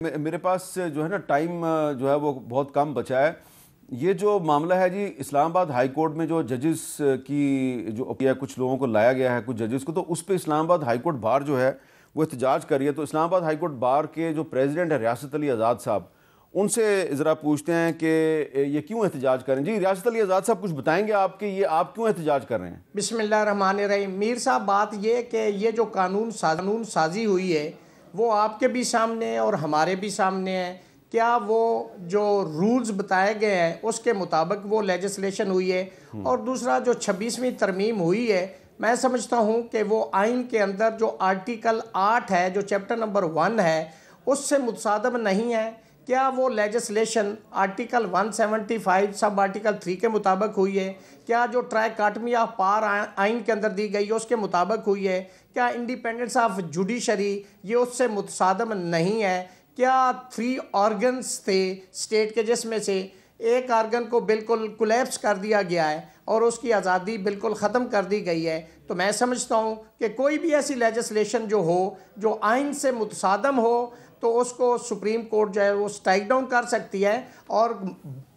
मेरे पास जो है ना टाइम जो है वो बहुत कम बचा है। ये जो मामला है जी, इस्लामाबाद हाई कोर्ट में जो जजेस की जो किया, कुछ लोगों को लाया गया है, कुछ जजेस को, तो उस पर इस्लामाबाद हाई कोर्ट बार जो है वो एहतजाज कर रही है। तो इस्लामाबाद हाई कोर्ट बार के जो प्रेसिडेंट है रियासत अली आज़ाद साहब, उनसे ज़रा पूछते हैं कि ये क्यों एहतजाज करें। जी रियासत अली आज़ाद साहब, कुछ बताएंगे आपके ये आप क्यों एहतजाज कर रहे हैं? बिस्मिल्लाहिर्रहमानिर्रहीम। मीर साहब, बात ये कि ये जो कानून साजी हुई है वो आपके भी सामने है और हमारे भी सामने है। क्या वो जो रूल्स बताए गए हैं उसके मुताबिक वो लेजिस्लेशन हुई है? और दूसरा जो 26वीं तरमीम हुई है, मैं समझता हूँ कि वो आइन के अंदर जो आर्टिकल 8 है, जो चैप्टर नंबर 1 है, उससे मुतसादम नहीं है। क्या वो लेजिस्लेशन आर्टिकल 175 सब आर्टिकल 3 के मुताबिक हुई है? क्या जो ट्राइकाटमी ऑफ पावर आइन के अंदर दी गई है उसके मुताबिक हुई है? क्या इंडिपेंडेंस ऑफ जुडिशरी ये उससे मुतसादम नहीं है? क्या 3 ऑर्गन्स थे स्टेट के जिसमें से एक आर्गन को बिल्कुल कोलैप्स कर दिया गया है और उसकी आज़ादी बिल्कुल ख़त्म कर दी गई है। तो मैं समझता हूँ कि कोई भी ऐसी लेजिस्लेशन जो हो जो आइन से मुतसादम हो तो उसको सुप्रीम कोर्ट जो है वो स्ट्राइक डाउन कर सकती है। और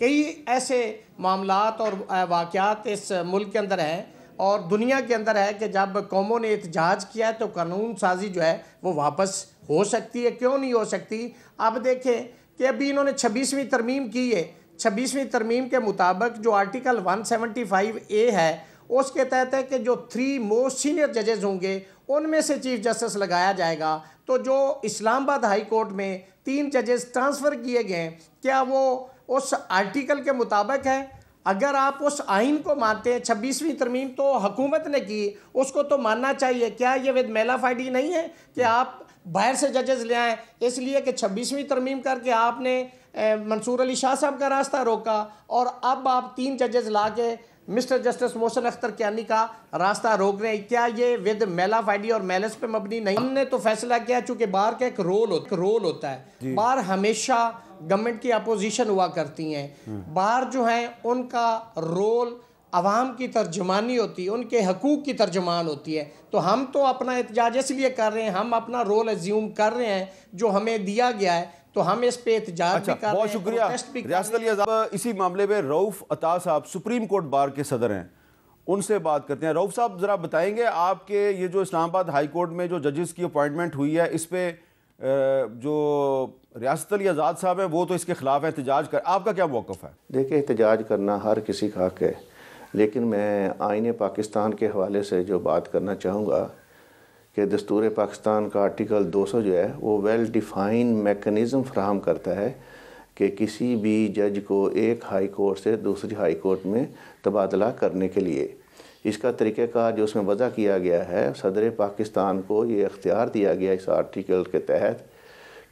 कई ऐसे मामलात और वाक़यात इस मुल्क के अंदर हैं और दुनिया के अंदर है कि जब कौमों ने एहतजाज किया है तो कानून साजी जो है वो वापस हो सकती है, क्यों नहीं हो सकती। अब देखें कि अभी इन्होंने 26वीं तरमीम की है। 26वीं तरमीम के मुताबिक जो आर्टिकल 175A है उसके तहत है कि जो 3 मोस्ट सीनियर जजेस होंगे उनमें से चीफ जस्टिस लगाया जाएगा। तो जो इस्लामाबाद हाई कोर्ट में 3 जजेस ट्रांसफ़र किए गए, क्या वो उस आर्टिकल के मुताबिक है? अगर आप उस आइन को मानते हैं, 26वीं तरमीम तो हुकूमत ने की, उसको तो मानना चाहिए। क्या ये विद मेलाफाइडी नहीं है कि आप बाहर से जजेस ले आएँ, इसलिए कि 26वीं तरमीम करके आपने मंसूर अली शाह साहब का रास्ता रोका और अब आप 3 जजेस ला के मिस्टर जस्टिस मोहसिन अख्तर कियानी का रास्ता रोक रहे हैं? क्या ये विद मेलाफाइडी और मेलस पे मबनी नहीं? हमने तो फैसला किया, चूंकि बार का एक रोल होता है। बार हमेशा गवर्नमेंट की अपोजिशन हुआ करती हैं। बार जो है उनका रोल अवाम की तर्जुमानी होती है, उनके हकूक़ की तर्जुमान होती है। तो हम तो अपना एहतजाज इसलिए कर रहे हैं, हम अपना रोल एज्यूम कर रहे हैं जो हमें दिया गया है, तो हम इस पे एहतजाज भी कर रहे हैं। बहुत शुक्रिया रियासत अली आज़ाद। इसी मामले में रऊफ़ अता साहब सुप्रीम कोर्ट बार के सदर हैं, उनसे बात करते हैं। रऊफ़ साहब, ज़रा बताएंगे आपके ये जो इस्लामाबाद हाई कोर्ट में जो जजेस की अपॉइंटमेंट हुई है, इस पे जो रियासत अली आज़ाद साहब हैं वो तो इसके खिलाफ एहतजाज कर, आपका क्या मौक़िफ़ है? देखिए, एहतजाज करना हर किसी का हक़ है, लेकिन मैं आईन पाकिस्तान के हवाले से जो बात करना चाहूँगा कि दस्तूर पाकिस्तान का आर्टिकल 200 जो है वो वेल डिफ़ाइन मेकनिज़म फ्राहम करता है कि किसी भी जज को एक हाई कोर्ट से दूसरी हाई कोर्ट में तबादला करने के लिए इसका तरीक़ाकार जो उसमें वज़ा किया गया है, सदर पाकिस्तान को ये इख्तियार दिया गया इस आर्टिकल के तहत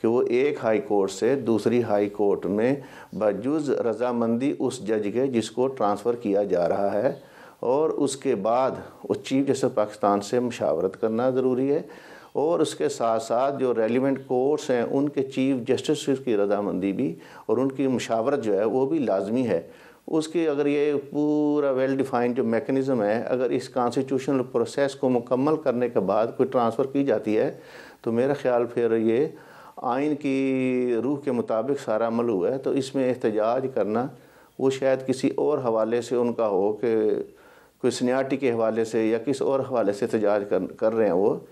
कि वो एक हाई कोर्ट से दूसरी हाई कोर्ट में बजुज़ रज़ामंदी उस जज के जिसको ट्रांसफ़र किया जा रहा है और उसके बाद उस चीफ जस्टिस पाकिस्तान से मशावरत करना ज़रूरी है और उसके साथ साथ जो रेलिवेंट कोर्ट्स हैं उनके चीफ जस्टिस की रज़ामंदी भी और उनकी मशावरत जो है वो भी लाजमी है। उसकी अगर ये पूरा वेल डिफ़ाइंड जो मेकनिज़म है, अगर इस कॉन्स्टिट्यूशनल प्रोसेस को मुकम्मल करने के बाद कोई ट्रांसफ़र की जाती है तो मेरा ख़्याल फिर ये आइन की रूह के मुताबिक सारा अमल हुआ है। तो इसमें एहतजाज करना वो शायद किसी और हवाले से उनका हो कि कोई सीनियरिटी के हवाले से या किसी और हवाले से एहतजाज कर रहे हैं वो,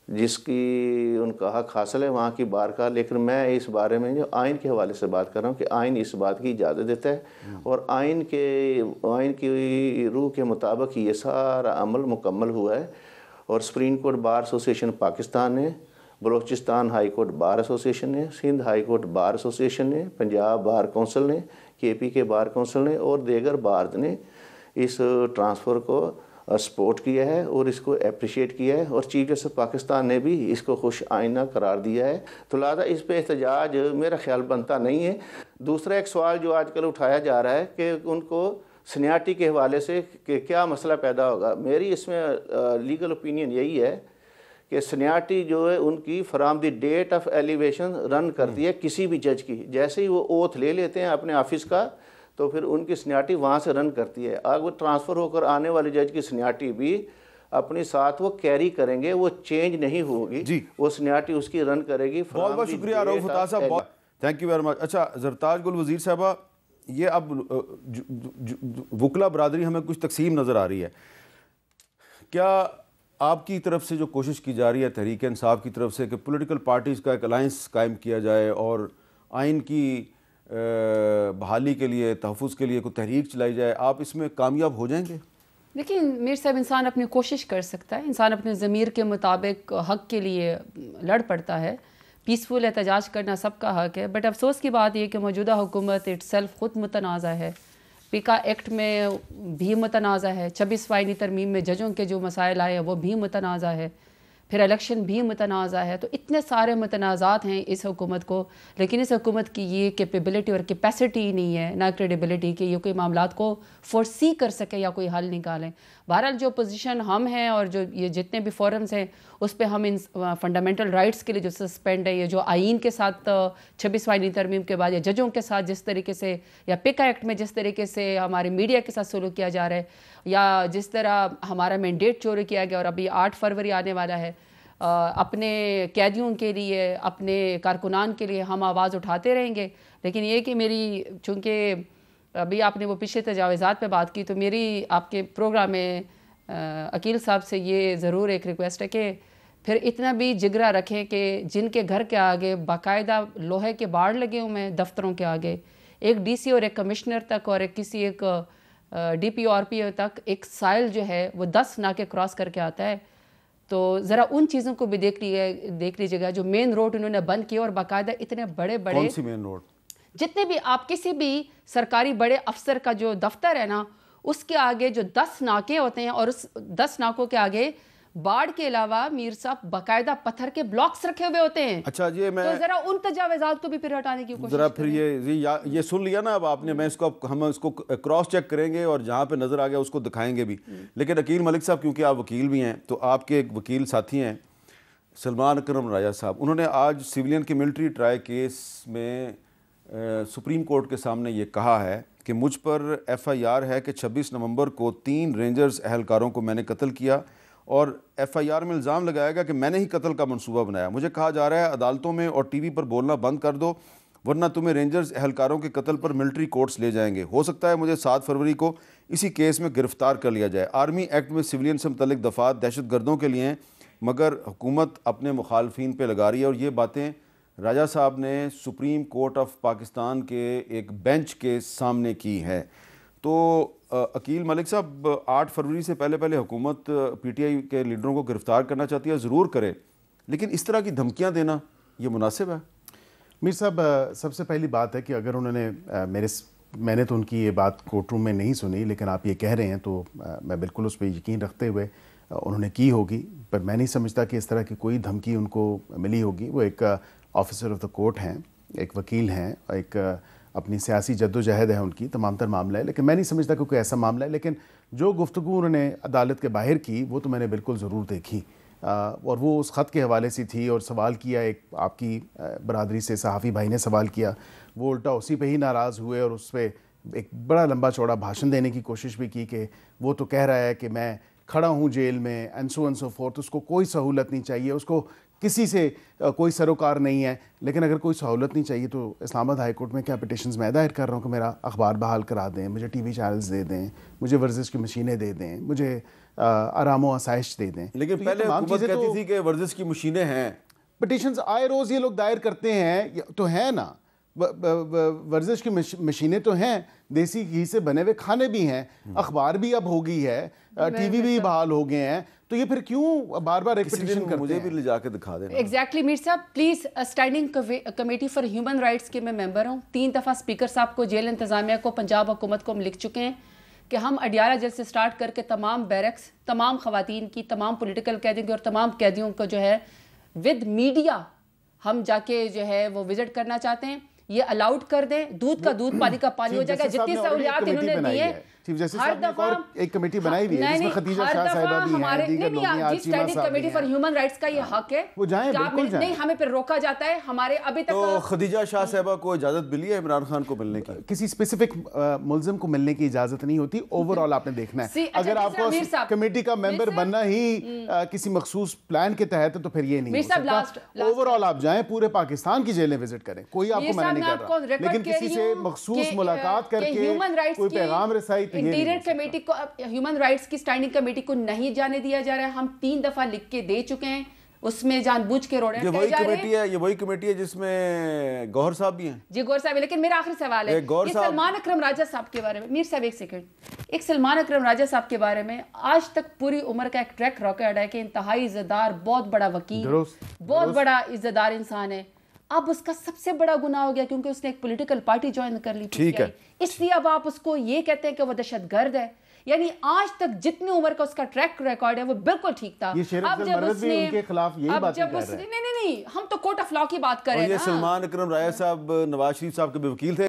जिसकी उनका हक़ हासिल है वहाँ की बार का। लेकिन मैं इस बारे में जो आइन के हवाले से बात कर रहा हूँ कि आइन इस बात की इजाज़त देता है और आइन की रूह के मुताबिक ये सारा अमल मुकम्मल हुआ है। और supreme court bar association Pakistan ने, Balochistan high court bar association ने, Sindh high court bar association ने, पंजाब बार कौंसिल ने, KP के बार कौंसिल ने और दीगर बार ने इस ट्रांसफ़र को सपोर्ट किया है और इसको अप्रिशिएट किया है और चीफ जस्टिस पाकिस्तान ने भी इसको खुश आइना करार दिया है। तो लिहाजा इस पे एहतजाज मेरा ख्याल बनता नहीं है। दूसरा एक सवाल जो आजकल उठाया जा रहा है कि उनको सीनियरिटी के हवाले से कि क्या मसला पैदा होगा, मेरी इसमें लीगल ओपिनियन यही है कि सीनियरिटी जो है उनकी from the date of elevation run करती है किसी भी जज की। जैसे ही वो ओथ ले लेते हैं अपने ऑफिस का तो फिर उनकी सीनियरिटी वहाँ से रन करती है। अगर वो ट्रांसफ़र होकर आने वाले जज की सीनियरिटी भी अपने साथ वो कैरी करेंगे, वो चेंज नहीं होगी जी, वो सीनियरिटी उसकी रन करेगी। बहुत बहुत शुक्रिया रऊफ अता साहब, थैंक यू वेरी मच। अच्छा ज़रताज गुल वज़ीर साहबा, ये अब वकला बरादरी हमें कुछ तकसीम नज़र आ रही है, क्या आपकी तरफ से जो कोशिश की जा रही है तहरीक इंसाफ की तरफ से कि पॉलिटिकल पार्टीज़ का एक अलायंस कायम किया जाए और आइन की बहाली के लिए, तहफ़्फ़ुज़ के लिए कोई तहरीक चलाई जाए, आप इसमें कामयाब हो जाएंगे? देखिए मीर साहब, इंसान अपनी कोशिश कर सकता है, इंसान अपने ज़मीर के मुताबिक हक़ के लिए लड़ पड़ता है, पीसफुल एहतजाज करना सबका हक़ है। बट अफसोस की बात यह कि मौजूदा हुकूमत इट्सेल्फ ख़ुद मुतनाज़ा है, पीका एक्ट में भी मुतनाज़ा है, 26 फ़ाइनी तरमीम में जजों के जो मसाइल आए हैं वो भी मुतनाज़ा है, फिर इलेक्शन भी मुतनाज़ा है। तो इतने सारे मुतनाज़ात हैं इस हुकूमत को, लेकिन इस हुकूमत की ये कैपेबिलिटी और कैपेसिटी नहीं है, ना क्रेडिबिलिटी कि ये कोई मामलात को फोरसी कर सके या कोई हल निकालें। बहरहाल जो पोजीशन हम हैं और जो ये जितने भी फोरम्स हैं उस पर हम इन फंडामेंटल राइट्स के लिए जो सस्पेंड है, ये जो आइन के साथ 26 फ़ाइनी तरमीम के बाद या जजों के साथ जिस तरीके से या पिका एक्ट में जिस तरीके से हमारे मीडिया के साथ सलूक किया जा रहा है, या जिस तरह हमारा मैंडेट चोरी किया गया और अभी 8 फरवरी आने वाला है, अपने कैदियों के लिए, अपने कारकुनान के लिए हम आवाज़ उठाते रहेंगे। लेकिन ये कि मेरी, चूँकि अभी आपने वो पिछले तजावज़ात पे बात की, तो मेरी आपके प्रोग्राम में अकील साहब से ये ज़रूर एक रिक्वेस्ट है कि फिर इतना भी जिगरा रखें कि जिनके घर के आगे बाकायदा लोहे के बाड़ लगे हुए हैं, दफ्तरों के आगे, एक डीसी और एक कमिश्नर तक और एक DPO RPO तक एक साइल जो है वो 10 नाके क्रॉस करके आता है। तो ज़रा उन चीज़ों को भी देख लीजिएगा जो मेन रोड उन्होंने बंद किए, और बाकायदा इतने बड़े बड़े, कौन सी मेन रोड? जितने भी आप किसी भी सरकारी बड़े अफसर का जो दफ्तर है ना, उसके आगे जो 10 नाके होते हैं, और उस 10 नाकों के आगे बाढ़ के अलावा मीर साहब बाकायदा पत्थर के ब्लॉक्स रखे हुए होते हैं। अच्छा जी, मैं तो जरा उन तजावज़ात को भी फिर हटाने की कोशिश जरा फिर ये सुन लिया ना अब आपने, मैं हम इसको क्रॉस चेक करेंगे और जहाँ पे नज़र आ गया उसको दिखाएंगे भी। लेकिन अकील मलिक साहब, क्योंकि आप वकील भी हैं, तो आपके एक वकील साथी हैं सलमान अकरम राजा साहब, उन्होंने आज सिविलियन के मिलिट्री ट्राई केस में सुप्रीम कोर्ट के सामने ये कहा है कि मुझ पर FIR है कि 26 नवंबर को 3 रेंजर्स अहलकारों को मैंने कत्ल किया, और FIR में इल्ज़ाम लगाएगा कि मैंने ही कत्ल का मंसूबा बनाया। मुझे कहा जा रहा है अदालतों में और TV पर बोलना बंद कर दो, वरना तुम्हें रेंजर्स अहलकारों के कत्ल पर मिलिट्री कोर्ट्स ले जाएंगे। हो सकता है मुझे 7 फरवरी को इसी केस में गिरफ्तार कर लिया जाए। आर्मी एक्ट में सिविलियन से मुतल्लिक दफ़ात दहशत गर्दों के लिए हैं, मगर हुकूमत अपने मुखालफिन पर लगा रही है। और ये बातें राजा साहब ने सुप्रीम कोर्ट ऑफ पाकिस्तान के एक बेंच के सामने की है। तो अकील मलिक साहब, 8 फरवरी से पहले हुकूमत PTI के लीडरों को गिरफ़्तार करना चाहती है, ज़रूर करे, लेकिन इस तरह की धमकियां देना ये मुनासिब है? मीर साहब, सबसे पहली बात है कि अगर उन्होंने मैंने तो उनकी ये बात कोर्ट रूम में नहीं सुनी, लेकिन आप ये कह रहे हैं तो मैं बिल्कुल उस पर यकीन रखते हुए उन्होंने की होगी, पर मैं नहीं समझता कि इस तरह की कोई धमकी उनको मिली होगी। वो एक ऑफिसर ऑफ द कोर्ट हैं, एक वकील हैं, एक अपनी सियासी जद्दोजहद है उनकी, तमाम तर मामला है, लेकिन मैं नहीं समझता कि कोई ऐसा मामला है। लेकिन जो गुफ्तगू उन्होंने अदालत के बाहर की वो तो मैंने बिल्कुल ज़रूर देखी, और वो उस ख़त के हवाले से थी, और सवाल किया एक आपकी बरादरी से सहाफ़ी भाई ने सवाल किया, वो उल्टा उसी पे ही नाराज़ हुए और उस पर एक बड़ा लंबा चौड़ा भाषण देने की कोशिश भी की कि वो तो कह रहा है कि मैं खड़ा हूँ जेल में, एंड सो फोर्थ, उसको कोई सहूलत नहीं चाहिए, उसको किसी से कोई सरोकार नहीं है। लेकिन अगर कोई सहूलत नहीं चाहिए तो इस्लामाबाद हाई कोर्ट में क्या पिटिशन्स मैं दायर कर रहा हूँ कि मेरा अखबार बहाल करा दें, मुझे TV चैनल्स दे दें, मुझे वर्जिश की मशीनें दे दें, मुझे आराम व आसाइश दे दें। लेकिन तो पहले हुकूमत कहती थी कि वर्जिश की मशीनें हैं। पिटिशन्स आए रोज़ ये लोग दायर करते हैं, तो है ना, वर्जिश की मशीनें तो हैं, देसी घी से बने हुए खाने भी हैं, अखबार भी अब हो गई है, TV भी बहाल हो गए हैं, तो ये फिर क्यों बार बार एक पिटिशन करते हैं? मुझे भी ले जाके दिखा देना। एग्जैक्टली मीर साहब, please, standing committee for human rights की मैं मेंबर हूँ। 3 दफ़ा स्पीकर साहब को, जेल इंतज़ामिया को, पंजाब हुकूमत को हम लिख चुके हैं कि हम अडियाला जेल से स्टार्ट करके तमाम बैरक्स, तमाम ख़वातीन की, तमाम पॉलिटिकल कैदियों की और तमाम कैदियों को जो है विद मीडिया हम जाके जो है वो विजिट करना चाहते हैं। ये अलाउड कर दें, दूध का दूध, पानी का पानी हो जाएगा। जितनी सहूलियात इन्होंने दी है चीफ जस्टिस हर साहब ने दफा एक कमेटी बनाई हुई है जिसमें खदीजा शाह साहिबा भी हैं, दीगर लोग हैं, आसिमा स्टैंडिंग साहब कमेटी भी फॉर हैं। ह्यूमन राइट्स का ये हक है, वो जाएं, क्या बिल्कुल जाएं। नहीं हमें फिर रोका जाता है हमारे अभी तो तक। खदीजा शाह साहिबा को इजाजत मिली है इमरान खान को मिलने की? किसी स्पेसिफिक मुल्जिम को मिलने की इजाजत नहीं होती, ओवरऑल आपने देखना है। अच्छा, अगर आपको मीर साहब, कमेटी का मेंबर बनना ही किसी मखसूस प्लान के तहत है तो फिर ये नहीं मीर हो साहब, सकता। ओवरऑल आप जाएं, पूरे पाकिस्तान की जेलें विजिट करें, कोई आपको मना नहीं कर रहा, लेकिन किसी से मखसूस मुलाकात करके ह्यूमन राइट्स कोई पैगाम रसाई तो ये नहीं इंटीरियर हो सकता। कमेटी को, ह्यूमन राइट्स की स्टैंडिंग कमेटी को नहीं जाने दिया जा रहा है। हम 3 दफा लिख के दे चुके हैं, उसमें जानबूझ के रोड़े ये वही कमेटी है जिसमें गौहर साहब भी हैं। जी गौर साहब, लेकिन मेरा आखिरी सवाल है, ये सलमान अकरम राजा साहब के बारे में। मीर साहब एक सेकंड, एक सलमान अकरम राजा साहब के बारे में आज तक पूरी उम्र का एक ट्रैक रिकॉर्ड है कि इंतहाई इज्जतदार, बहुत बड़ा वकील, बहुत बड़ा इज्जतदार इंसान है। अब उसका सबसे बड़ा गुनाह हो गया क्योंकि उसने एक पॉलिटिकल पार्टी ज्वाइन कर ली, ठीक है, इसलिए अब आप उसको ये कहते हैं कि वो दहशतगर्द है। यानी आज तक जितनी उम्र का उसका ट्रैक रिकॉर्ड है वो बिल्कुल ठीक था। ये शेर अफजल मर्रद भी उनके खिलाफ यही बात कर रहे हैं। नहीं, हम तो कोर्ट ऑफ लॉ की बात कर रहे हैं। ये सलमान अकरम राजा साहब नवाज शरीफ साहब के वकील थे।